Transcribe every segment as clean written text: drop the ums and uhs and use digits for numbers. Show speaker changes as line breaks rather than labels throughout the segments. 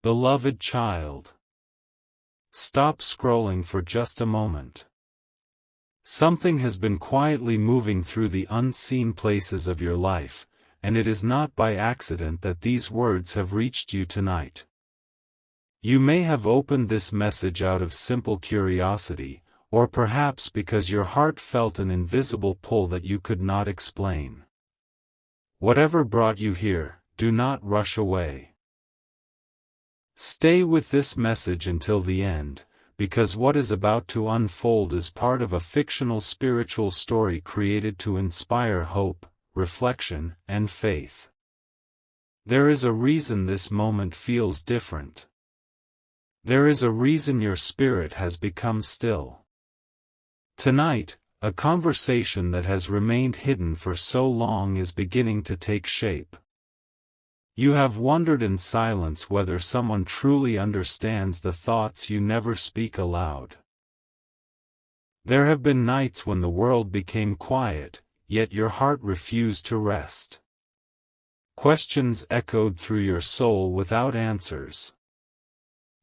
Beloved child, stop scrolling for just a moment. Something has been quietly moving through the unseen places of your life, and it is not by accident that these words have reached you tonight. You may have opened this message out of simple curiosity, or perhaps because your heart felt an invisible pull that you could not explain. Whatever brought you here, do not rush away. Stay with this message until the end, because what is about to unfold is part of a fictional spiritual story created to inspire hope, reflection, and faith. There is a reason this moment feels different. There is a reason your spirit has become still. Tonight, a conversation that has remained hidden for so long is beginning to take shape. You have wondered in silence whether someone truly understands the thoughts you never speak aloud. There have been nights when the world became quiet, yet your heart refused to rest. Questions echoed through your soul without answers.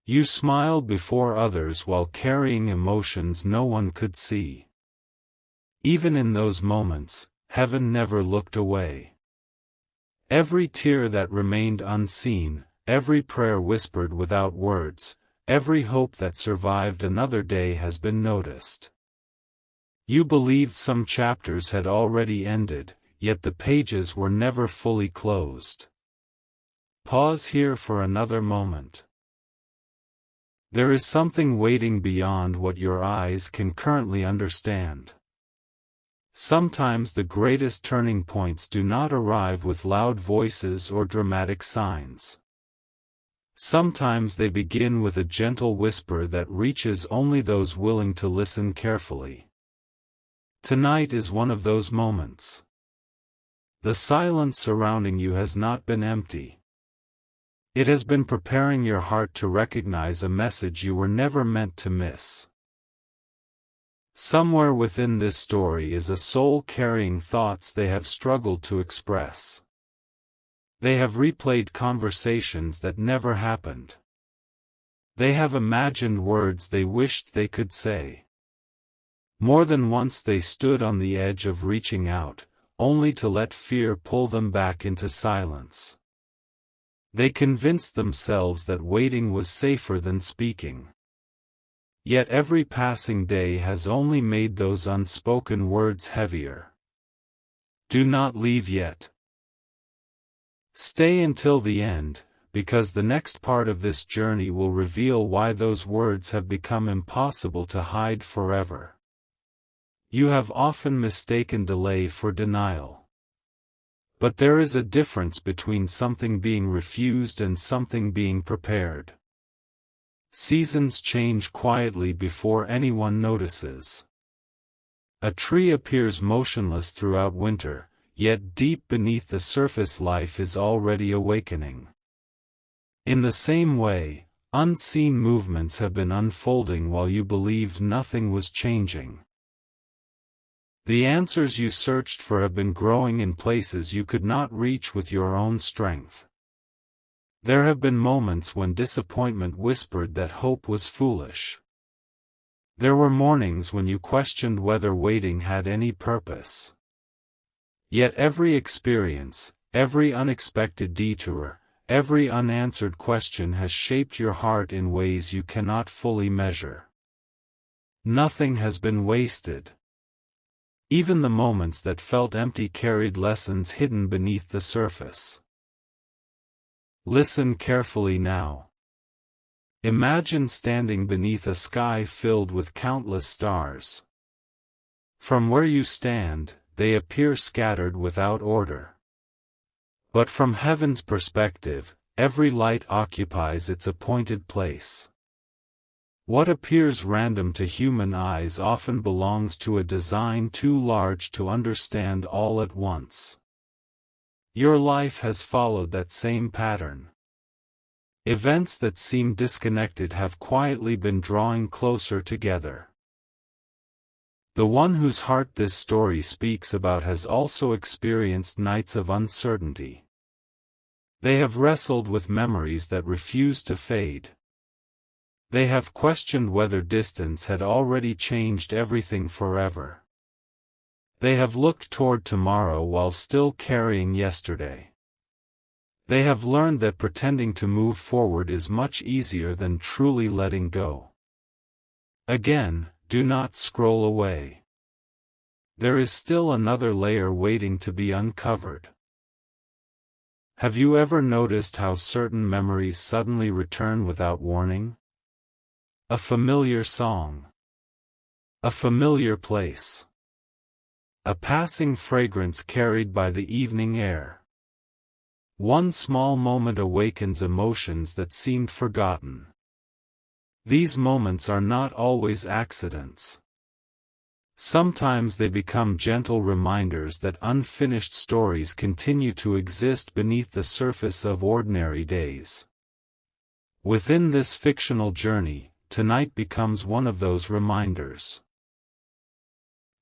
You smiled before others while carrying emotions no one could see. Even in those moments, heaven never looked away. Every tear that remained unseen, every prayer whispered without words, every hope that survived another day has been noticed. You believed some chapters had already ended, yet the pages were never fully closed. Pause here for another moment. There is something waiting beyond what your eyes can currently understand. Sometimes the greatest turning points do not arrive with loud voices or dramatic signs. Sometimes they begin with a gentle whisper that reaches only those willing to listen carefully. Tonight is one of those moments. The silence surrounding you has not been empty. It has been preparing your heart to recognize a message you were never meant to miss. Somewhere within this story is a soul carrying thoughts they have struggled to express. They have replayed conversations that never happened. They have imagined words they wished they could say. More than once they stood on the edge of reaching out, only to let fear pull them back into silence. They convinced themselves that waiting was safer than speaking. Yet every passing day has only made those unspoken words heavier. Do not leave yet. Stay until the end, because the next part of this journey will reveal why those words have become impossible to hide forever. You have often mistaken delay for denial. But there is a difference between something being refused and something being prepared. Seasons change quietly before anyone notices. A tree appears motionless throughout winter, yet deep beneath the surface life is already awakening. In the same way, unseen movements have been unfolding while you believed nothing was changing. The answers you searched for have been growing in places you could not reach with your own strength. There have been moments when disappointment whispered that hope was foolish. There were mornings when you questioned whether waiting had any purpose. Yet every experience, every unexpected detour, every unanswered question has shaped your heart in ways you cannot fully measure. Nothing has been wasted. Even the moments that felt empty carried lessons hidden beneath the surface. Listen carefully now. Imagine standing beneath a sky filled with countless stars. From where you stand, they appear scattered without order. But from heaven's perspective, every light occupies its appointed place. What appears random to human eyes often belongs to a design too large to understand all at once. Your life has followed that same pattern. Events that seem disconnected have quietly been drawing closer together. The one whose heart this story speaks about has also experienced nights of uncertainty. They have wrestled with memories that refuse to fade. They have questioned whether distance had already changed everything forever. They have looked toward tomorrow while still carrying yesterday. They have learned that pretending to move forward is much easier than truly letting go. Again, do not scroll away. There is still another layer waiting to be uncovered. Have you ever noticed how certain memories suddenly return without warning? A familiar song. A familiar place. A passing fragrance carried by the evening air. One small moment awakens emotions that seemed forgotten. These moments are not always accidents. Sometimes they become gentle reminders that unfinished stories continue to exist beneath the surface of ordinary days. Within this fictional journey, tonight becomes one of those reminders.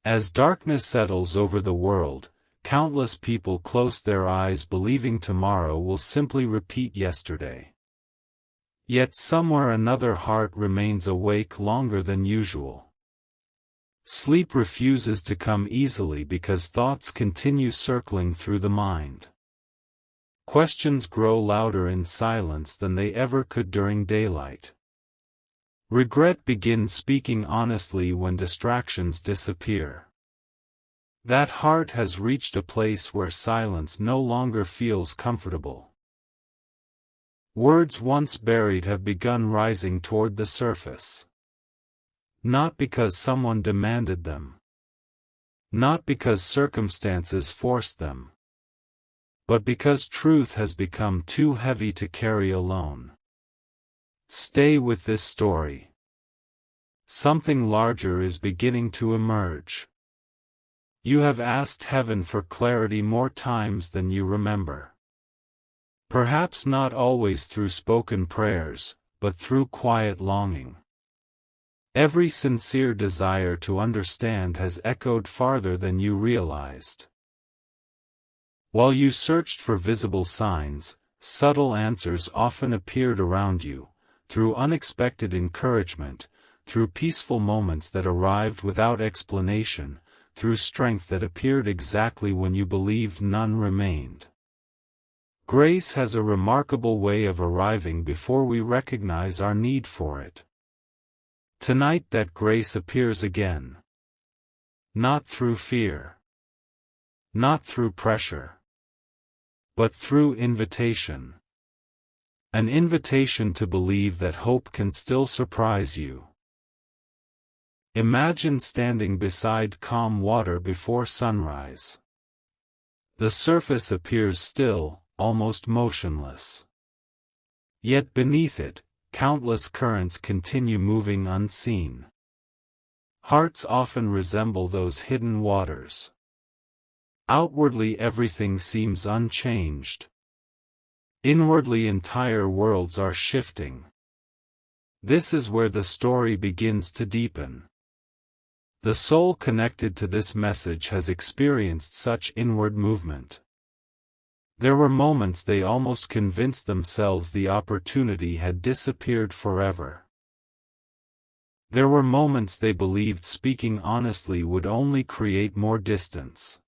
As darkness settles over the world, countless people close their eyes believing tomorrow will simply repeat yesterday. Yet somewhere another heart remains awake longer than usual. Sleep refuses to come easily because thoughts continue circling through the mind. Questions grow louder in silence than they ever could during daylight. Regret begins speaking honestly when distractions disappear. That heart has reached a place where silence no longer feels comfortable. Words once buried have begun rising toward the surface. Not because someone demanded them. Not because circumstances forced them. But because truth has become too heavy to carry alone. Stay with this story. Something larger is beginning to emerge. You have asked heaven for clarity more times than you remember. Perhaps not always through spoken prayers, but through quiet longing. Every sincere desire to understand has echoed farther than you realized. While you searched for visible signs, subtle answers often appeared around you, through unexpected encouragement, through peaceful moments that arrived without explanation, through strength that appeared exactly when you believed none remained. Grace has a remarkable way of arriving before we recognize our need for it. Tonight that grace appears again. Not through fear. Not through pressure. But through invitation. An invitation to believe that hope can still surprise you. Imagine standing beside calm water before sunrise. The surface appears still, almost motionless. Yet beneath it, countless currents continue moving unseen. Hearts often resemble those hidden waters. Outwardly everything seems unchanged. Inwardly entire worlds are shifting. This is where the story begins to deepen. The soul connected to this message has experienced such inward movement. There were moments they almost convinced themselves the opportunity had disappeared forever. There were moments they believed speaking honestly would only create more distance.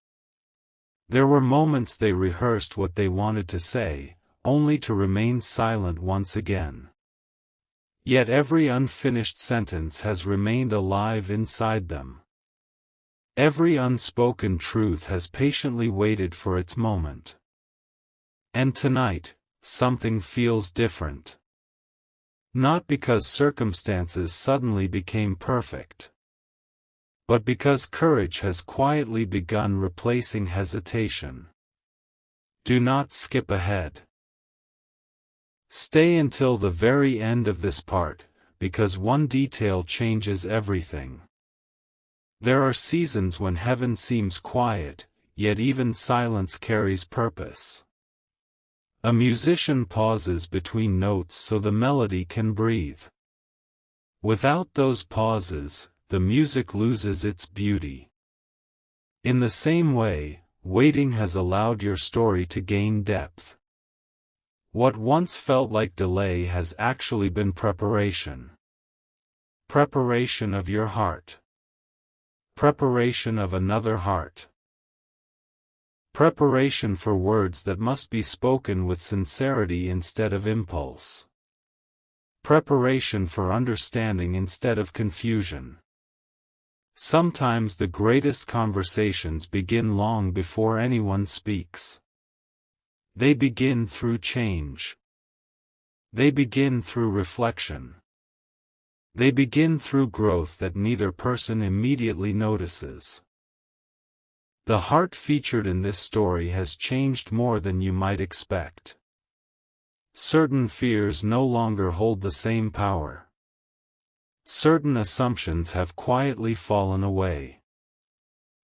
There were moments they rehearsed what they wanted to say, only to remain silent once again. Yet every unfinished sentence has remained alive inside them. Every unspoken truth has patiently waited for its moment. And tonight, something feels different. Not because circumstances suddenly became perfect, but because courage has quietly begun replacing hesitation. Do not skip ahead. Stay until the very end of this part, because one detail changes everything. There are seasons when heaven seems quiet, yet even silence carries purpose. A musician pauses between notes so the melody can breathe. Without those pauses, the music loses its beauty. In the same way, waiting has allowed your story to gain depth. What once felt like delay has actually been preparation. Preparation of your heart. Preparation of another heart. Preparation for words that must be spoken with sincerity instead of impulse. Preparation for understanding instead of confusion. Sometimes the greatest conversations begin long before anyone speaks. They begin through change. They begin through reflection. They begin through growth that neither person immediately notices. The heart featured in this story has changed more than you might expect. Certain fears no longer hold the same power. Certain assumptions have quietly fallen away.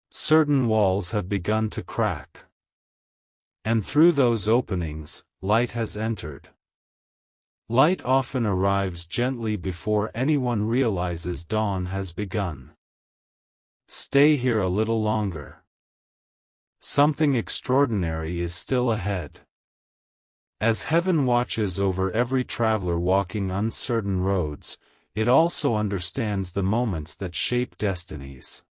Certain walls have begun to crack. And through those openings, light has entered. Light often arrives gently before anyone realizes dawn has begun. Stay here a little longer. Something extraordinary is still ahead. As heaven watches over every traveler walking uncertain roads, it also understands the moments that shape destinies.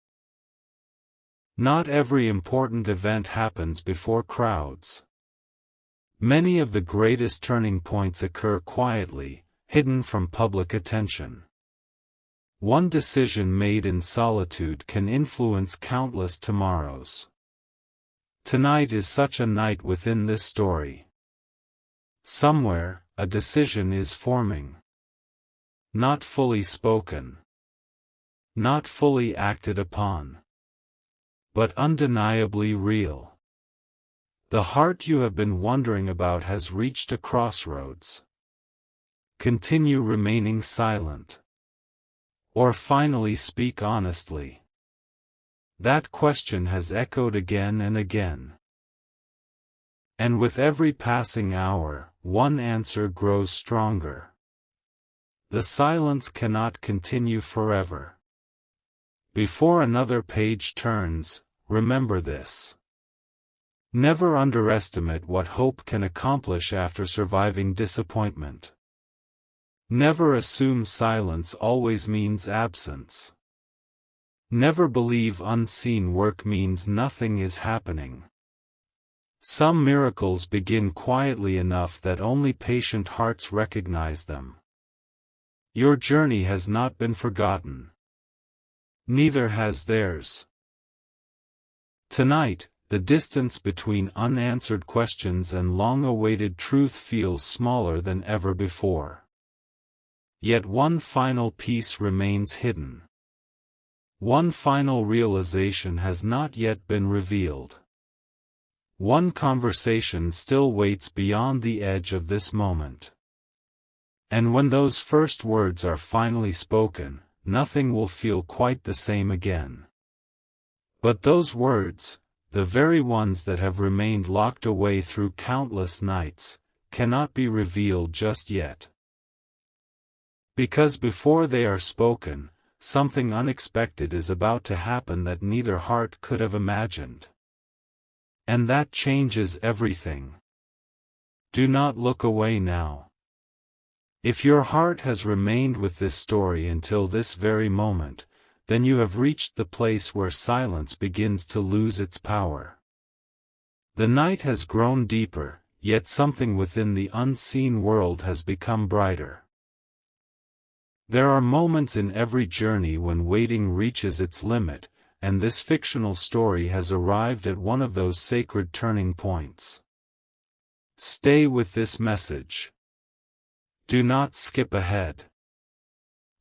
Not every important event happens before crowds. Many of the greatest turning points occur quietly, hidden from public attention. One decision made in solitude can influence countless tomorrows. Tonight is such a night within this story. Somewhere, a decision is forming. Not fully spoken. Not fully acted upon. But undeniably real. The heart you have been wondering about has reached a crossroads. Continue remaining silent. Or finally speak honestly. That question has echoed again and again. And with every passing hour, one answer grows stronger. The silence cannot continue forever. Before another page turns, remember this. Never underestimate what hope can accomplish after surviving disappointment. Never assume silence always means absence. Never believe unseen work means nothing is happening. Some miracles begin quietly enough that only patient hearts recognize them. Your journey has not been forgotten. Neither has theirs. Tonight, the distance between unanswered questions and long-awaited truth feels smaller than ever before. Yet one final piece remains hidden. One final realization has not yet been revealed. One conversation still waits beyond the edge of this moment. And when those first words are finally spoken, nothing will feel quite the same again. But those words, the very ones that have remained locked away through countless nights, cannot be revealed just yet. Because before they are spoken, something unexpected is about to happen that neither heart could have imagined. And that changes everything. Do not look away now. If your heart has remained with this story until this very moment, then you have reached the place where silence begins to lose its power. The night has grown deeper, yet something within the unseen world has become brighter. There are moments in every journey when waiting reaches its limit, and this fictional story has arrived at one of those sacred turning points. Stay with this message. Do not skip ahead.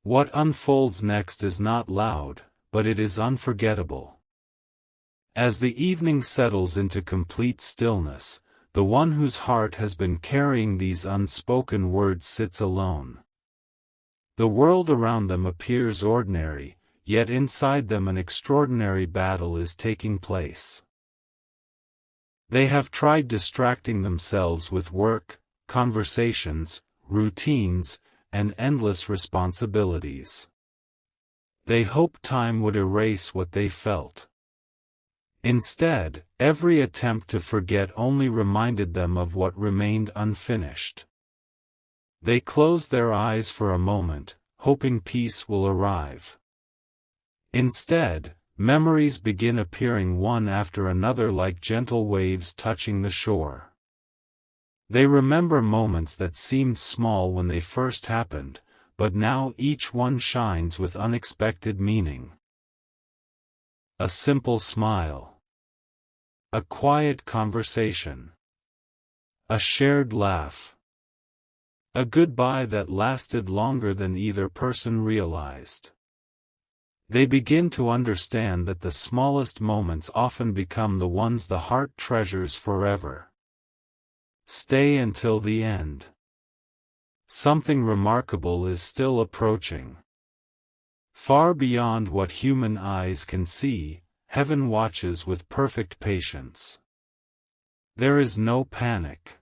What unfolds next is not loud, but it is unforgettable. As the evening settles into complete stillness, the one whose heart has been carrying these unspoken words sits alone. The world around them appears ordinary, yet inside them an extraordinary battle is taking place. They have tried distracting themselves with work, conversations, routines, and endless responsibilities. They hoped time would erase what they felt. Instead, every attempt to forget only reminded them of what remained unfinished. They close their eyes for a moment, hoping peace will arrive. Instead, memories begin appearing one after another like gentle waves touching the shore. They remember moments that seemed small when they first happened, but now each one shines with unexpected meaning. A simple smile. A quiet conversation. A shared laugh. A goodbye that lasted longer than either person realized. They begin to understand that the smallest moments often become the ones the heart treasures forever. Stay until the end. Something remarkable is still approaching. Far beyond what human eyes can see, heaven watches with perfect patience. There is no panic.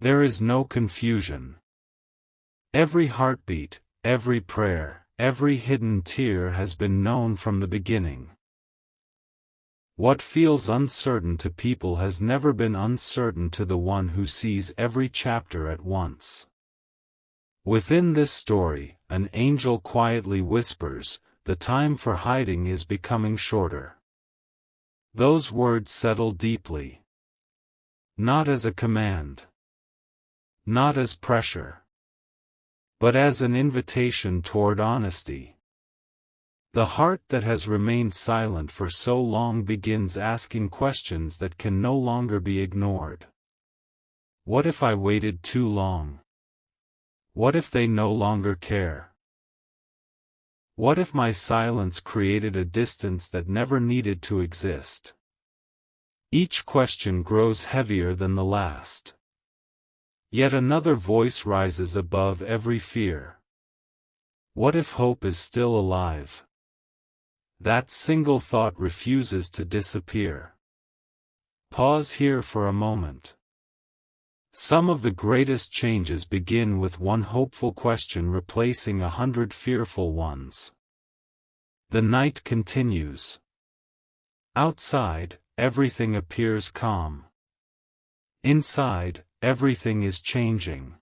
There is no confusion. Every heartbeat, every prayer, every hidden tear has been known from the beginning. What feels uncertain to people has never been uncertain to the one who sees every chapter at once. Within this story, an angel quietly whispers, "The time for hiding is becoming shorter." Those words settle deeply. Not as a command. Not as pressure. But as an invitation toward honesty. The heart that has remained silent for so long begins asking questions that can no longer be ignored. What if I waited too long? What if they no longer care? What if my silence created a distance that never needed to exist? Each question grows heavier than the last. Yet another voice rises above every fear. What if hope is still alive? That single thought refuses to disappear. Pause here for a moment. Some of the greatest changes begin with one hopeful question replacing 100 fearful ones. The night continues. Outside, everything appears calm. Inside, everything is changing.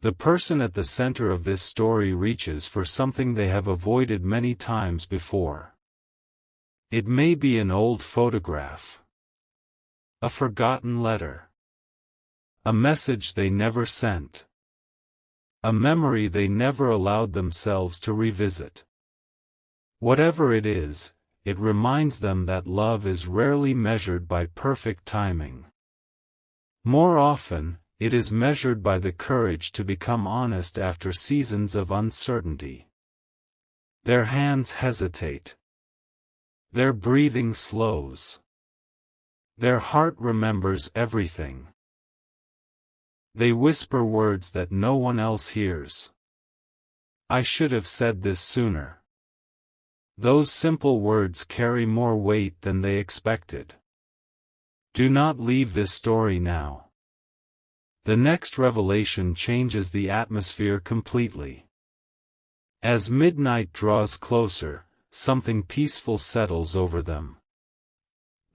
The person at the center of this story reaches for something they have avoided many times before. It may be an old photograph. A forgotten letter. A message they never sent. A memory they never allowed themselves to revisit. Whatever it is, it reminds them that love is rarely measured by perfect timing. More often, it is measured by the courage to become honest after seasons of uncertainty. Their hands hesitate. Their breathing slows. Their heart remembers everything. They whisper words that no one else hears. I should have said this sooner. Those simple words carry more weight than they expected. Do not leave this story now. The next revelation changes the atmosphere completely. As midnight draws closer, something peaceful settles over them.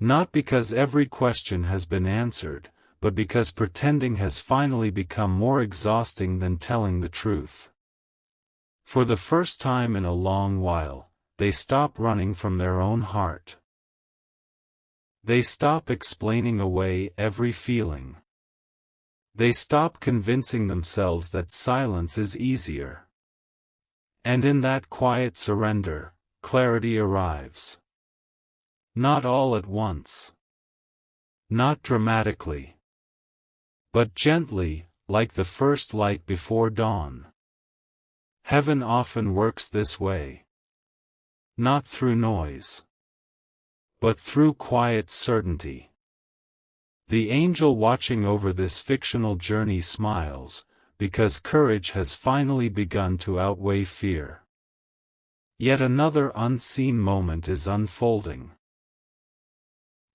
Not because every question has been answered, but because pretending has finally become more exhausting than telling the truth. For the first time in a long while, they stop running from their own heart. They stop explaining away every feeling. They stop convincing themselves that silence is easier. And in that quiet surrender, clarity arrives. Not all at once. Not dramatically. But gently, like the first light before dawn. Heaven often works this way. Not through noise. But through quiet certainty. The angel watching over this fictional journey smiles, because courage has finally begun to outweigh fear. Yet another unseen moment is unfolding.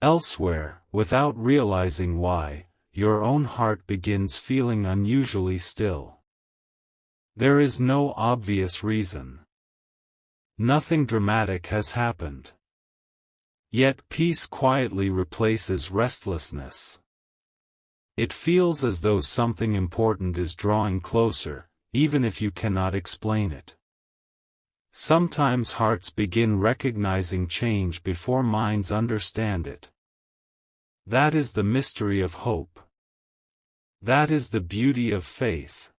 Elsewhere, without realizing why, your own heart begins feeling unusually still. There is no obvious reason. Nothing dramatic has happened. Yet peace quietly replaces restlessness. It feels as though something important is drawing closer, even if you cannot explain it. Sometimes hearts begin recognizing change before minds understand it. That is the mystery of hope. That is the beauty of faith.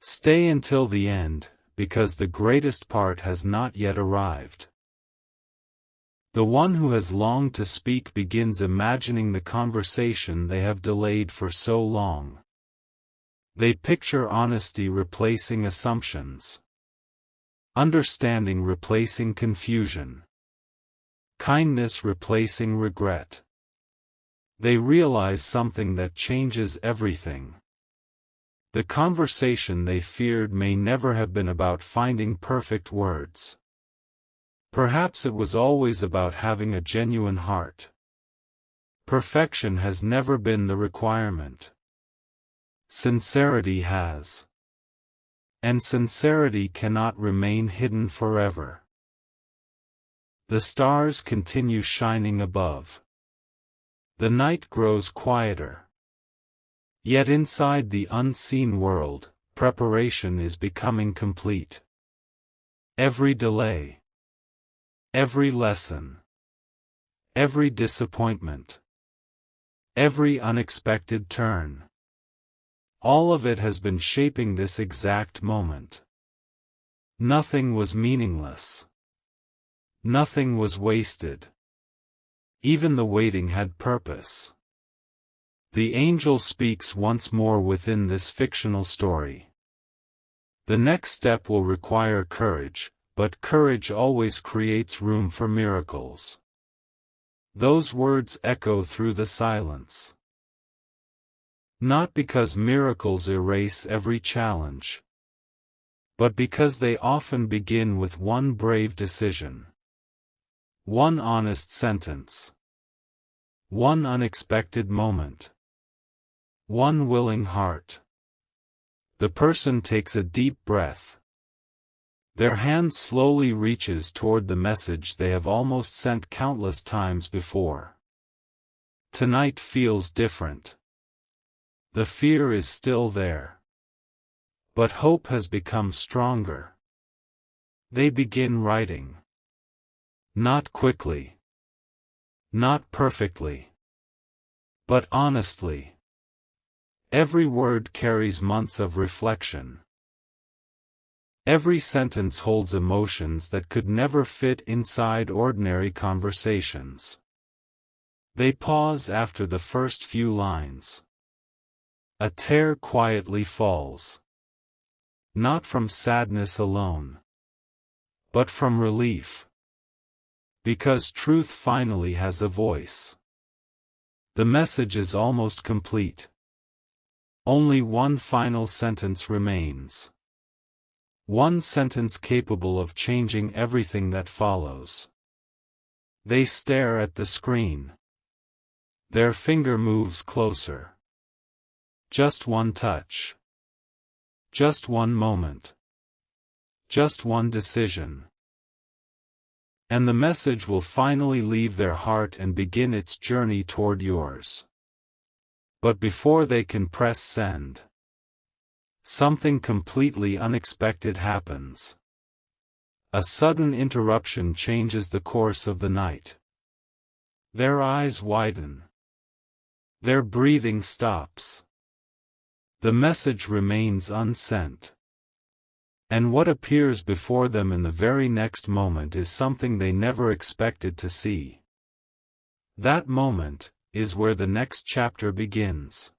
Stay until the end, because the greatest part has not yet arrived. The one who has longed to speak begins imagining the conversation they have delayed for so long. They picture honesty replacing assumptions, understanding replacing confusion, kindness replacing regret. They realize something that changes everything. The conversation they feared may never have been about finding perfect words. Perhaps it was always about having a genuine heart. Perfection has never been the requirement. Sincerity has. And sincerity cannot remain hidden forever. The stars continue shining above. The night grows quieter. Yet inside the unseen world, preparation is becoming complete. Every delay, every lesson, every disappointment, every unexpected turn, all of it has been shaping this exact moment. Nothing was meaningless. Nothing was wasted. Even the waiting had purpose. The angel speaks once more within this fictional story. The next step will require courage, but courage always creates room for miracles. Those words echo through the silence. Not because miracles erase every challenge, but because they often begin with one brave decision. One honest sentence. One unexpected moment. One willing heart. The person takes a deep breath. Their hand slowly reaches toward the message they have almost sent countless times before. Tonight feels different. The fear is still there. But hope has become stronger. They begin writing. Not quickly. Not perfectly. But honestly. Every word carries months of reflection. Every sentence holds emotions that could never fit inside ordinary conversations. They pause after the first few lines. A tear quietly falls. Not from sadness alone, but from relief. Because truth finally has a voice. The message is almost complete. Only one final sentence remains. One sentence capable of changing everything that follows. They stare at the screen. Their finger moves closer. Just one touch. Just one moment. Just one decision. And the message will finally leave their heart and begin its journey toward yours. But before they can press send, something completely unexpected happens. A sudden interruption changes the course of the night. Their eyes widen. Their breathing stops. The message remains unsent. And what appears before them in the very next moment is something they never expected to see. That moment is where the next chapter begins.